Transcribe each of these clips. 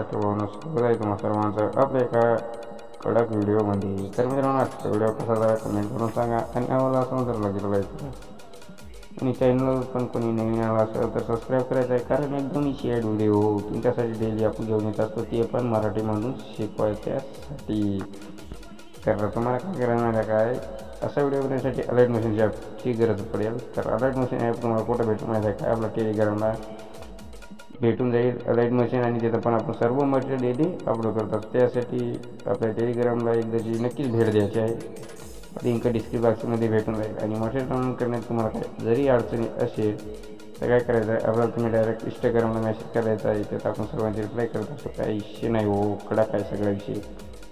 महाराष्ट्र भवन स्वागत आहे तुम्हा सर्वांचं आपल्या एका कडक व्हिडिओमध्ये. तर मित्रांनो, आजचा व्हिडिओ कसा झाला कमेंट करून सांगा आणि आम्हाला असं जर लागेल लाईक करा आणि चॅनल पण कोणी नवीन आला असेल तर सबस्क्राईब करायचं आहे, कारण एकदम शेअर्ड व्हिडिओ तुमच्यासाठी डेली आपण घेऊन येत असतो, ते पण मराठीमधून शिकवायच्यासाठी. तर तुम्हाला काय करणार आहे, काय असा व्हिडिओ बनवण्यासाठी अलाइट मशीनची ॲपची गरज पडेल. तर अलाइट मशीन ॲप तुम्हाला कुठं भेटून माहिती आहे काय, आपला टेलिग्रामला भेटून जाईल अलाइट मशीन, आणि तिथं पण आपण सर्व मटेरियल डेली अपलोड करतात. त्यासाठी आपल्या टेलिग्रामला एकदाची नक्कीच भेट द्यायची आहे. लिंक डिस्क्रिप्शन बॉक्समध्ये भेटून जाईल. आणि मटेरियल डाउनलोड करण्यात तुम्हाला काय जरी अडचणी असेल तर काय करायचं आहे, आपल्याला तुम्ही डायरेक्ट इंस्टाग्रामला मेसेज करायचा आहे, त्यात आपण सर्वांची रिप्लाय करत असतो. काही इश्यू नाही हो, कडा काय सगळा विषय.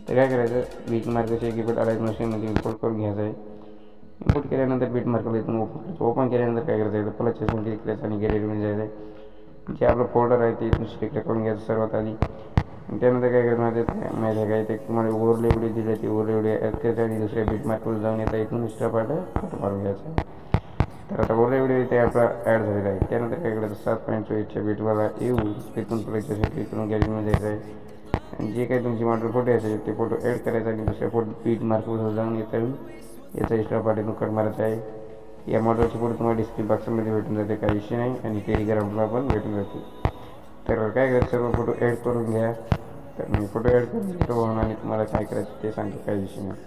तर काय करायचं, बीट मार्कचे कीपॅड अलाइट मशीनमध्ये इम्पोर्ट करून घ्यायचं आहे. इम्पोर्ट केल्यानंतर बीट मार्कला इथून ओपन केल्यानंतर काय करायचं आहे, प्लस सेशन क्लिक करायचं आणि गॅलरीमध्ये जायचं आहे. जे आपलं फोल्डर आहे ते इथून सिलेक्ट करून घ्यायचं सर्वात आधी. त्यानंतर काय करायचं माहिती आहे काय, ते तुम्हाला ओव्हरले व्हिडिओ दिले ते ओव्हरले व्हिडिओ ॲड करायचं आणि दुसऱ्या बीट मार्कवर जाऊन येतं इथून एक्स्ट्रा पार्ट फोटो मारून घ्यायचा आहे. तर आता ओव्हरले व्हिडिओ इथे आपला ॲड झालेला आहे. त्यानंतर काय करायचं, 7.24च्या बीटवाला येऊन तिथून प्रोजेक्टसाठी इथून गॅलरीमध्ये जायचं आहे आणि जे काही तुमचे मॉडेल फोटो असेल ते फोटो ॲड करायचा आणि दुसऱ्या फोटो बीट मार्कवर जाऊन येतं याचा एक्स्ट्रा पार्ट इथून कट मारायचा आहे. या मॉडेलची फोटो तुम्हाला डिस्क्रिप्शन बॉक्समध्ये भेटून जाते, काही इश्यू नाही, आणि टेलिग्रामला पण भेटून जाते. तर काय करायचं, सर्व फोटो ॲड करून घ्या. तर मी फोटो ॲड करून घेतो आणि तुम्हाला काय करायचं ते सांगतो, काही इश्यू नाही.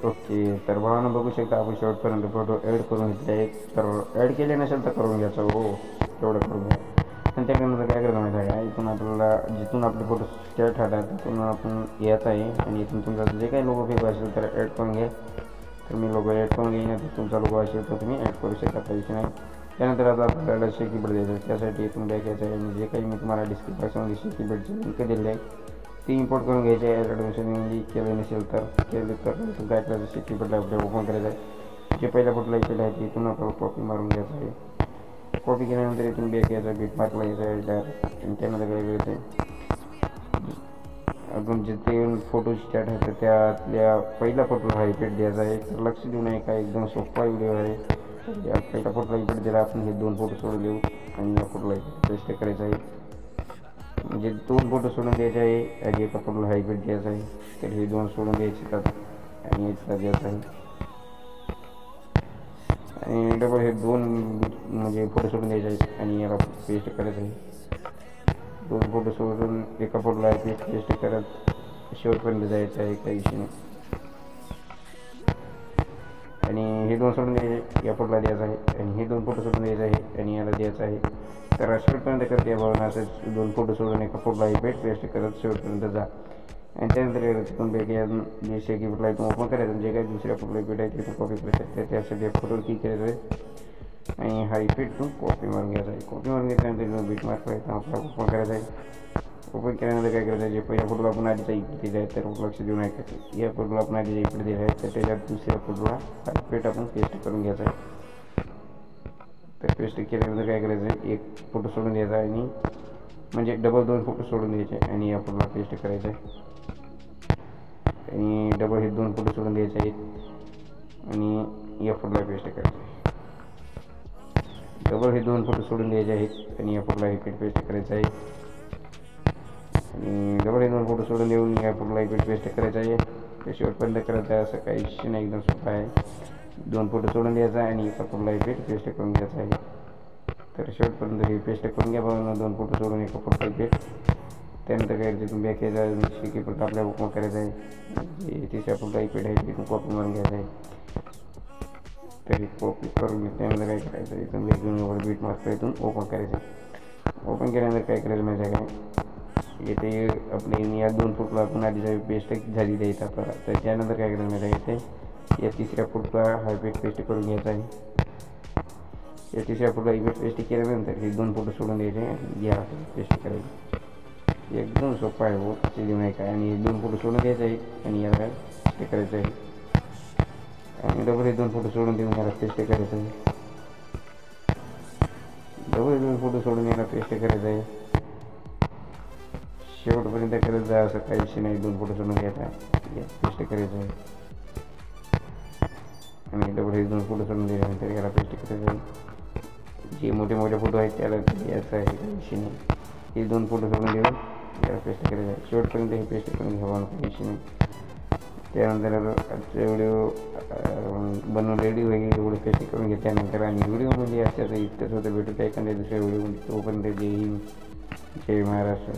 ओके, तर भावानं बघू शकता आपण शेवटपर्यंत फोटो ॲड करून घेतले आहेत. तर ॲड केले नसेल तर करून घ्यायचं हो, तेवढं करून घ्या. आणि त्यानंतर काय करायचं माहिती आहे का, इथून आपल्याला जिथून आपले फोटो स्टार्ट होतात तिथून आपण यायचं आहे आणि इथून तुमचा जे काही लोगो फेक असेल तर ॲड करून घ्या. तर मी लोगो ॲड करून घेईन, तर तुमचा लोगो असेल तर तुम्ही ॲड करू शकता, काही इश्यू नाही. त्यानंतर आता आपल्याला कीबोर्ड द्यायचं आहे, त्यासाठी इथून बॅक यायचं आहे आणि जे काही मी तुम्हाला डिस्क्रिप्शन बॉक्समध्ये कीबोर्डची लिंक दिलेली आहे ती इम्पोर्ट करून घ्यायची आहे. ॲडमिशनमध्ये केलं नसेल तर केलं तर इथून काय करायचं, कीबोर्डला आपल्याला ओपन करायचं आहे. जे पहिल्या फोटोला इकडे आहे इथून आपल्याला कॉपी मारून घ्यायचं आहे. कॉपी केल्यानंतर इथून बॅक यायचं, बीट मार्कला यायचं आहे डायरेक्ट. आणि त्यानंतर काय करायचं आहे, अजून जिथे फोटो स्टार्ट होतं त्यातल्या पहिल्या फोटोला हायलाइट द्यायचा आहे. तर लक्ष देऊ नये, काय एकदम सोपा व्हिडिओ आहे. या पहिल्या फोटोला इकडे दिला आपण, हे 2 फोटो सोडून देऊ आणि या फोटोला पेस्ट करायचं आहे. म्हणजे 2 फोटो सोडून द्यायचे आहे आणि एका फोटोला हायलाइट द्यायचा आहे. तर हे 2 सोडून द्यायचे आणि याचा द्यायचा आहे. आणि डबल हे 2 म्हणजे फोटो सोडून द्यायचे आहेत आणि याला पेस्ट करायचं आहे. 2 फोटो सोडून एका फोटोला पेस्ट करत शेवटपर्यंत जायचं आहे, काही विषय नाही. आणि हे 2 सोडून द्यायचे, या फोटोला द्यायचं आहे आणि हे 2 फोटो सोडून द्यायचं आहे आणि याला द्यायचं आहे. तर शेवटपर्यंत करत या भावना असं 2 फोटो सोडून एका फोटोला पेस्ट करत शेवटपर्यंत जा. आणि त्यानंतर तिथून बॅक या जे कीबोर्डला इथून ओपन करायचं, जे काही दुसऱ्या फोटोला इफेक्ट आहे तिथून कॉपी करू शकते. त्यासाठी फोटोवर क्लिक करायचं आहे आणि हा इफेक्टून कॉपी मारून घ्यायचा आहे. कॉपी मारून घेतल्यानंतर इथून बीट मार्कला इथं आपल्याला ओपन करायचं आहे. ओपन केल्यानंतर काय करायचं आहे, जे पहिल्या फोटोला आपण आधीचा इफेक्ट दिला आहे तर लक्ष देऊ नये, या फोटोला आपण आधीचा इफेक्ट दिला आहे तर त्याच्यात दुसऱ्या फोटोला हा इफेक्ट आपण पेस्ट करून घ्यायचा आहे. तर पेस्ट केल्यानंतर काय करायचं आहे, एक फोटो सोडून द्यायचा आहे आणि म्हणजे डबल 2 फोटो सोडून द्यायचे आणि या फोटोला पेस्ट करायचं आहे. आणि डबल हे 2 फोटो सोडून द्यायचे आहेत आणि या फोटोला पेस्ट करायचं आहे. डबल हे 2 फोटो सोडून द्यायचे आहेत आणि या फोटोला इफेक्ट पेस्ट करायचं आहे. आणि डबल हे 2 फोटो सोडून देऊन या फोटोला इफेक्ट पेस्ट करायचं आहे. ते शेवटपर्यंत करायचं आहे, असं काही इश्यू नाही, एकदम सोपं आहे. 2 फोटो सोडून द्यायचा आणि एका फोटोला इफेक्ट पेस्ट करून घ्यायचा आहे. तर शेवटपर्यंत हे पेस्ट करून घ्या बघा, 2 फोटो सोडून एका फोटोला इफेक्ट. त्यानंतर काय तिथून बॅक यायचं, कीबोर्ड आपल्याला ओपन करायचं आहे. जे तिसऱ्या फोटोला इफेक्ट आहे तिथून कॉपी मारून घ्यायचं आहे. तरी कॉपी करून घेतल्यानंतर काय करायचं, इथून बॅक घेऊन बीट मार्कला इथून ओपन करायचं आहे. ओपन केल्यानंतर काय करायचं माहिती आहे काय, इथे आपले या 2 फोटोला आपण आधीचा पेस्ट झालेली आहे आपल्याला. तर त्यानंतर काय करायचं माहिती आहे, इथे या तिसऱ्या फोटोला हा इफेक्ट पेस्ट करून घ्यायचा आहे. या तिसऱ्या फोटोला इफेक्ट पेस्ट केल्यानंतर हे 2 फोटो सोडून द्यायचे आणि या पेस्ट करायचे. एकदम सोपं आहे हो, ते नाही काय. आणि 2 फोटो सोडून द्यायचे आहे आणि याला पेस्ट करायचं आहे. आणि डबल हे 2 फोटो सोडून देऊन याला पेस्ट करायचं आहे. डबल 2 फोटो सोडून याला पेस्ट करायचं आहे. शेवटपर्यंत करत जा, असं काही विषय नाही. 2 फोटो सोडून घ्यायचा आहे, पेस्ट करायचं आहे. आणि डबल हे 2 फोटो सोडून दिल्यानंतर याला पेस्ट करायचं आहे. जे मोठे मोठे फोटो आहेत त्याला यायचं आहे, काही विषय नाही. हे 2 फोटो करून घेऊन याला पेस्ट करायचं. शेवटपर्यंत हे पेस्ट करून घ्यावं नाही. त्यानंतर आजचा व्हिडिओ बनवून रेडी होईल. एवढं पेस्ट करून घेतल्यानंतर आणि व्हिडिओमध्ये असल्याचं इतकंच होतं. भेटू त्या एखाद्या दुसऱ्या व्हिडिओमध्ये. तोपर्यंत जय हिंद, जय महाराष्ट्र.